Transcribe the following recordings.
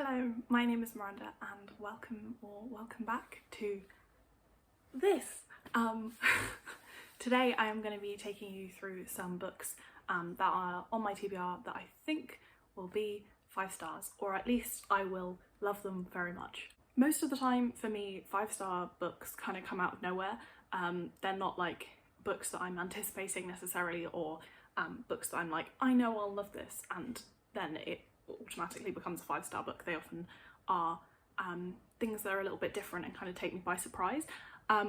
Hello, my name is Miranda and welcome back to this. Today I am going to be taking you through some books that are on my TBR that I think will be 5 stars, or at least I will love them very much. Most of the time for me, 5-star books kind of come out of nowhere. They're not like books that I'm anticipating necessarily, or books that I'm like, I know I'll love this, and then it automatically becomes a 5-star book. They often are things that are a little bit different and kind of take me by surprise.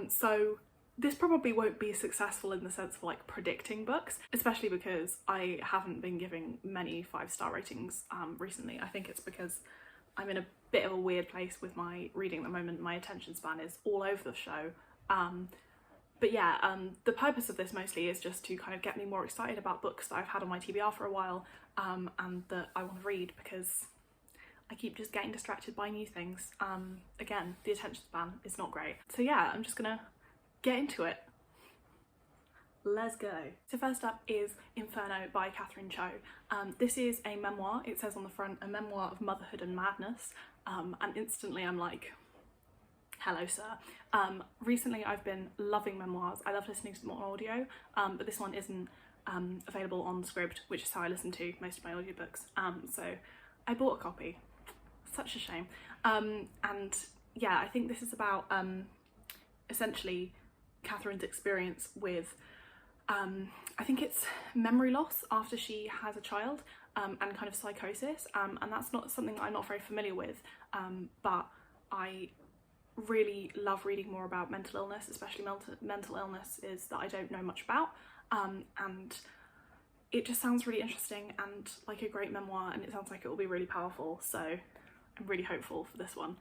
So this probably won't be successful in the sense of like predicting books, especially because I haven't been giving many 5-star ratings recently. I think it's because I'm in a bit of a weird place with my reading at the moment. My attention span is all over the show. But yeah, the purpose of this mostly is just to kind of get me more excited about books that I've had on my TBR for a while and that I want to read, because I keep just getting distracted by new things. Again, the attention span is not great. So yeah, I'm just gonna get into it. Let's go. So first up is Inferno by Catherine Cho. This is a memoir. It says on the front, a memoir of motherhood and madness. And instantly I'm like, hello sir. Recently I've been loving memoirs. I love listening to them on audio, but this one isn't available on Scribd, which is how I listen to most of my audiobooks. So I bought a copy. Such a shame. And yeah, I think this is about essentially Catherine's experience with I think it's memory loss after she has a child, and kind of psychosis, and that's not something I'm not very familiar with, but I really love reading more about mental illness, especially mental illness is that I don't know much about, and it just sounds really interesting and like a great memoir, and it sounds like it will be really powerful, so I'm really hopeful for this one.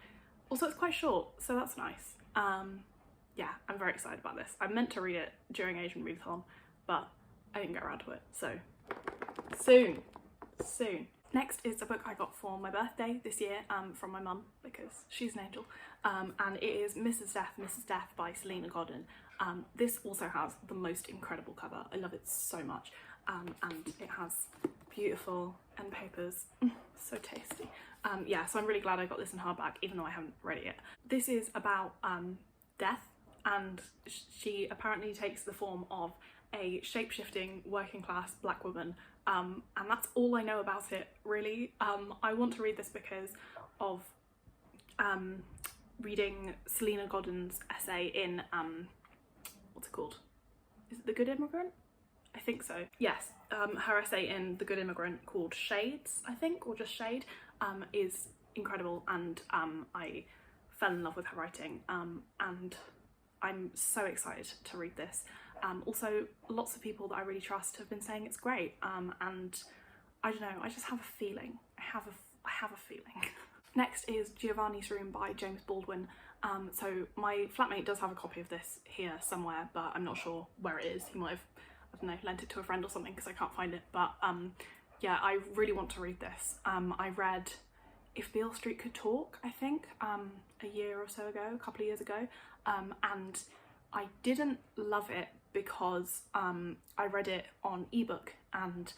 Also, it's quite short, so that's nice. Yeah, I'm very excited about this. I meant to read it during Asian Readathon, but I didn't get around to it, so soon. Next is a book I got for my birthday this year from my mum, because she's an angel, and it is Mrs. Death by Selena Godin. This also has the most incredible cover. I love it so much, and it has beautiful end papers, so tasty. Yeah, so I'm really glad I got this in hardback, even though I haven't read it yet. This is about death, and she apparently takes the form of a shape-shifting working class black woman, and that's all I know about it really. I want to read this because of reading Selena Godin's essay in what's it called? Is it The Good Immigrant? I think so. Yes, her essay in The Good Immigrant called Shades, I think, or just Shade, is incredible, and I fell in love with her writing, and I'm so excited to read this. Also, lots of people that I really trust have been saying it's great, and I don't know, I just have a feeling. I have a feeling. Next is Giovannis Room by James Baldwin. So my flatmate does have a copy of this here somewhere, but I'm not sure where it is. He might have, I don't know, lent it to a friend or something, because I can't find it, but yeah, I really want to read this. I read If Beale Street Could Talk, I think, a year or so ago, a couple of years ago, and I didn't love it because I read it on ebook and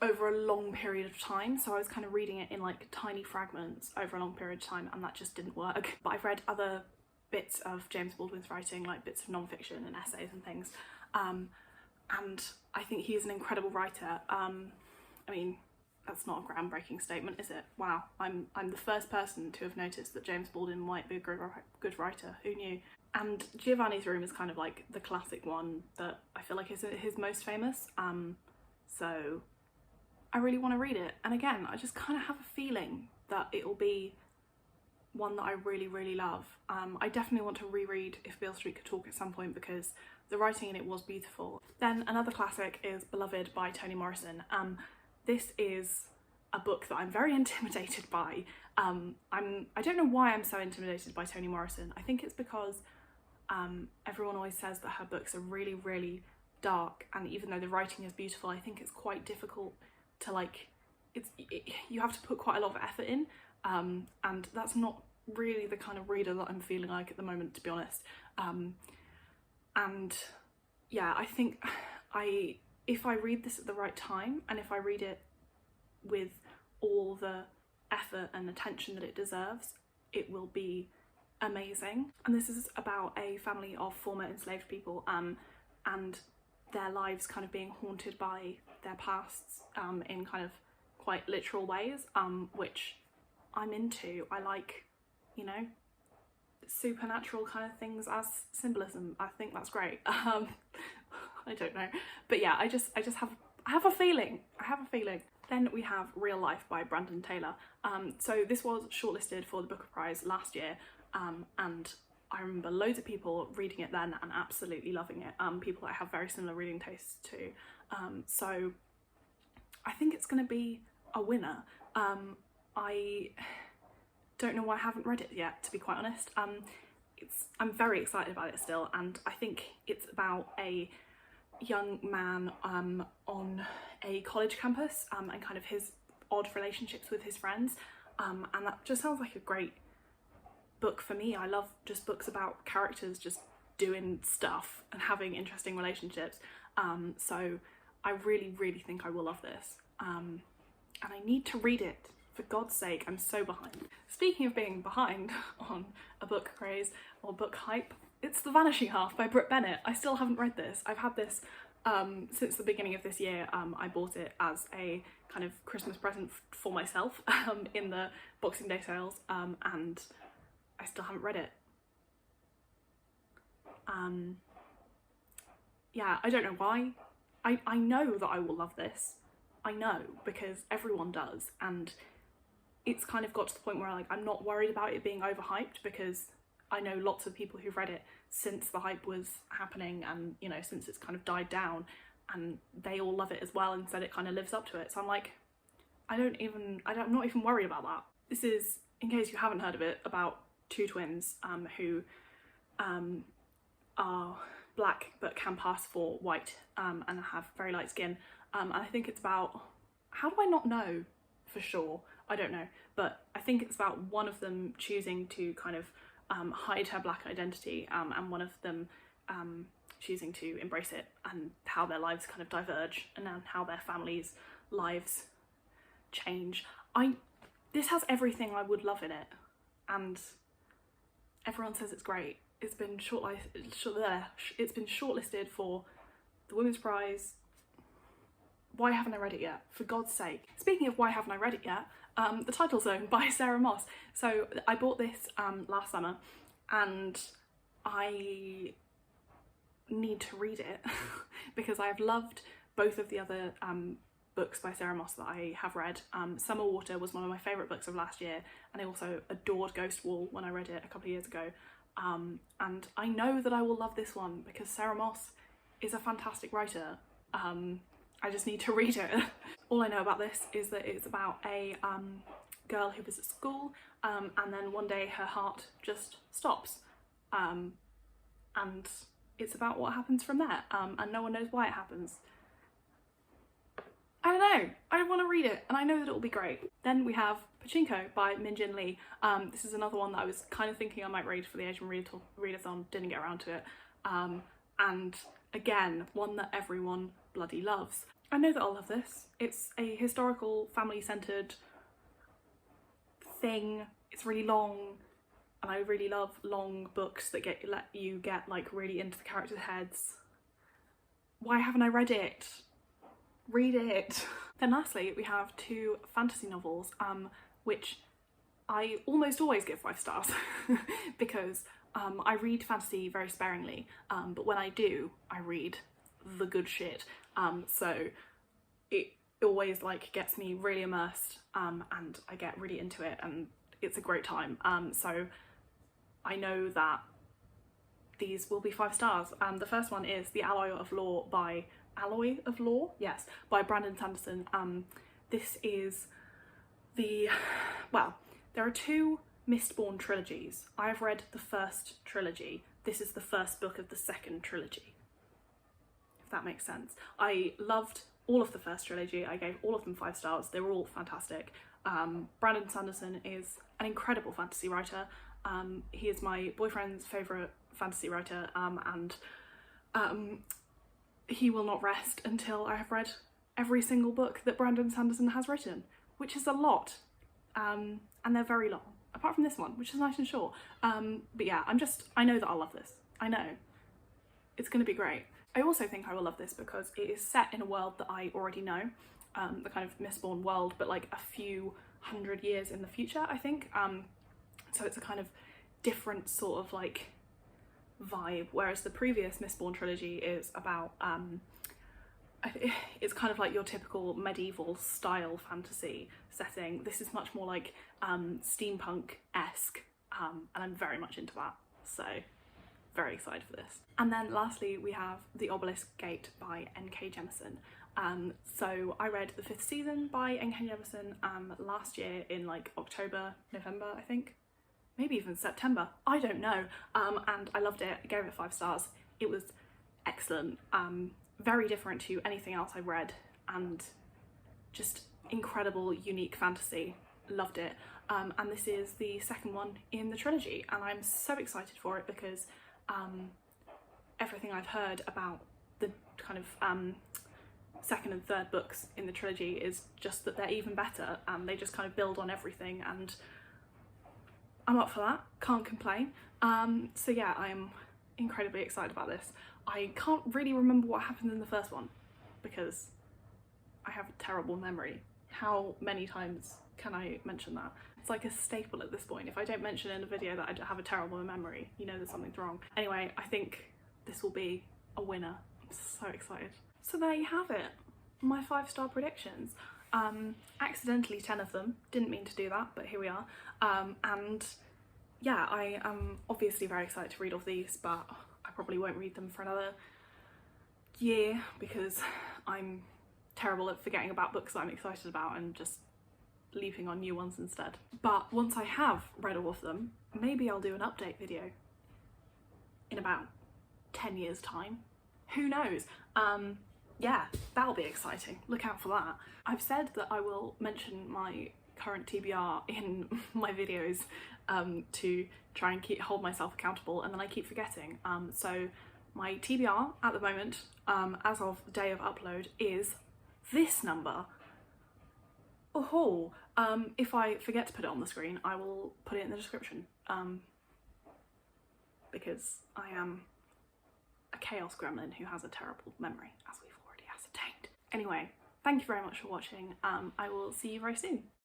over a long period of time, so I was kind of reading it in like tiny fragments over a long period of time, and that just didn't work. But I've read other bits of James Baldwin's writing, like bits of non-fiction and essays and things, and I think he's an incredible writer. I mean, that's not a groundbreaking statement, is it? Wow, I'm the first person to have noticed that James Baldwin might be a good writer. Who knew? And Giovanni's Room is kind of like the classic one that I feel like is his most famous. So I really want to read it. And again, I just kind of have a feeling that it will be one that I really, really love. I definitely want to reread If Beale Street Could Talk at some point, because the writing in it was beautiful. Then another classic is Beloved by Toni Morrison. This is a book that I'm very intimidated by. I don't know why I'm so intimidated by Toni Morrison. I think it's because everyone always says that her books are really, really dark, and even though the writing is beautiful, I think it's quite difficult to like, you have to put quite a lot of effort in, and that's not really the kind of reader that I'm feeling like at the moment, to be honest. And yeah, I think if I read this at the right time, and if I read it with all the effort and attention that it deserves, it will be amazing. And this is about a family of former enslaved people, and their lives kind of being haunted by their pasts in kind of quite literal ways, which I'm into. I like, you know, supernatural kind of things as symbolism. I think that's great. I don't know, but yeah, I have a feeling. Then we have Real Life by Brandon Taylor. So this was shortlisted for the Booker Prize last year, and I remember loads of people reading it then and absolutely loving it. People that have very similar reading tastes too. So I think it's going to be a winner. I don't know why I haven't read it yet, to be quite honest. I'm very excited about it still, and I think it's about a young man on a college campus and kind of his odd relationships with his friends, and that just sounds like a great book for me. I love just books about characters just doing stuff and having interesting relationships, so I really think I will love this, and I need to read it. For God's sake, I'm so behind. Speaking of being behind on a book craze or book hype, it's The Vanishing Half by Brit Bennett. I still haven't read this. I've had this since the beginning of this year. I bought it as a kind of Christmas present for myself in the Boxing Day sales, and I still haven't read it. Yeah, I don't know why. I know that I will love this. I know, because everyone does, and it's kind of got to the point where I'm not worried about it being overhyped, because I know lots of people who've read it since the hype was happening, and you know, since it's kind of died down, and they all love it as well and said it kind of lives up to it. So I'm like, I'm not even worried about that. This is, in case you haven't heard of it, about two twins who are black but can pass for white, and have very light skin, and I think it's about, how do I not know for sure? I don't know, but I think it's about one of them choosing to kind of hide her black identity, and one of them choosing to embrace it, and how their lives kind of diverge, and then how their families' lives change. This has everything I would love in it, and everyone says it's great. It's been shortlisted for the Women's Prize. Why haven't I read it yet? For God's sake. Speaking of why haven't I read it yet, The Title Zone by Sarah Moss. So I bought this last summer, and I need to read it because I have loved both of the other books by Sarah Moss that I have read. Summer Water was one of my favourite books of last year, and I also adored Ghost Wall when I read it a couple of years ago. And I know that I will love this one because Sarah Moss is a fantastic writer. I just need to read it. All I know about this is that it's about a girl who was at school, and then one day her heart just stops, and it's about what happens from there, and no one knows why it happens. I don't know, I want to read it, and I know that it will be great. Then we have Pachinko by Min Jin Lee. This is another one that I was kind of thinking I might read for the Asian Readathon, didn't get around to it, and again, one that everyone bloody loves. I know that I'll love this. It's a historical, family-centred thing. It's really long, and I really love long books that let you get like really into the characters' heads. Why haven't I read it? Read it. Then lastly, we have two fantasy novels, which I almost always give 5 stars because I read fantasy very sparingly, but when I do, I read the good shit. So it always like gets me really immersed, and I get really into it, and it's a great time. So I know that these will be 5 stars. The first one is The Alloy of Law by Brandon Sanderson. This is there are 2 Mistborn trilogies. I have read the first trilogy. This is the first book of the second trilogy, if that makes sense. I loved all of the first trilogy. I gave all of them 5 stars. They were all fantastic. Brandon Sanderson is an incredible fantasy writer. He is my boyfriend's favourite fantasy writer, and he will not rest until I have read every single book that Brandon Sanderson has written, which is a lot. and they're very long, apart from this one, which is nice and short. But yeah, I know that I'll love this. I know. It's gonna be great. I also think I will love this because it is set in a world that I already know, the kind of Mistborn world, but like a few hundred years in the future, I think. So it's a kind of different sort of like vibe, whereas the previous Mistborn trilogy is about, it's kind of like your typical medieval style fantasy setting. This is much more like steampunk-esque, and I'm very much into that, so very excited for this. And then lastly we have The Obelisk Gate by N.K. Jemisin. So I read the 5th season by N.K. Jemisin last year in like October, November, I think. Maybe even September, I don't know. And I loved it, I gave it 5 stars. It was excellent, very different to anything else I've read, and just incredible, unique fantasy. Loved it. And this is the second one in the trilogy, and I'm so excited for it because everything I've heard about the kind of second and third books in the trilogy is just that they're even better, and they just kind of build on everything, and I'm up for that, can't complain. So yeah, I'm incredibly excited about this. I can't really remember what happened in the first one because I have a terrible memory. How many times can I mention that? It's like a staple at this point. If I don't mention in a video that I have a terrible memory, you know that something's wrong. Anyway, I think this will be a winner. I'm so excited. So there you have it, my 5-star predictions. Accidentally 10 of them, didn't mean to do that, but here we are. And yeah, I am obviously very excited to read all these, but I probably won't read them for another year because I'm terrible at forgetting about books that I'm excited about and just leaping on new ones instead. But once I have read all of them, maybe I'll do an update video in about 10 years time. Who knows? Yeah, that'll be exciting. Look out for that. I've said that I will mention my current TBR in my videos to try and hold myself accountable, and then I keep forgetting. So my TBR at the moment, as of the day of upload, is this number. Oh, if I forget to put it on the screen, I will put it in the description, because I am a chaos gremlin who has a terrible memory, as we've already ascertained. Anyway, thank you very much for watching. I will see you very soon.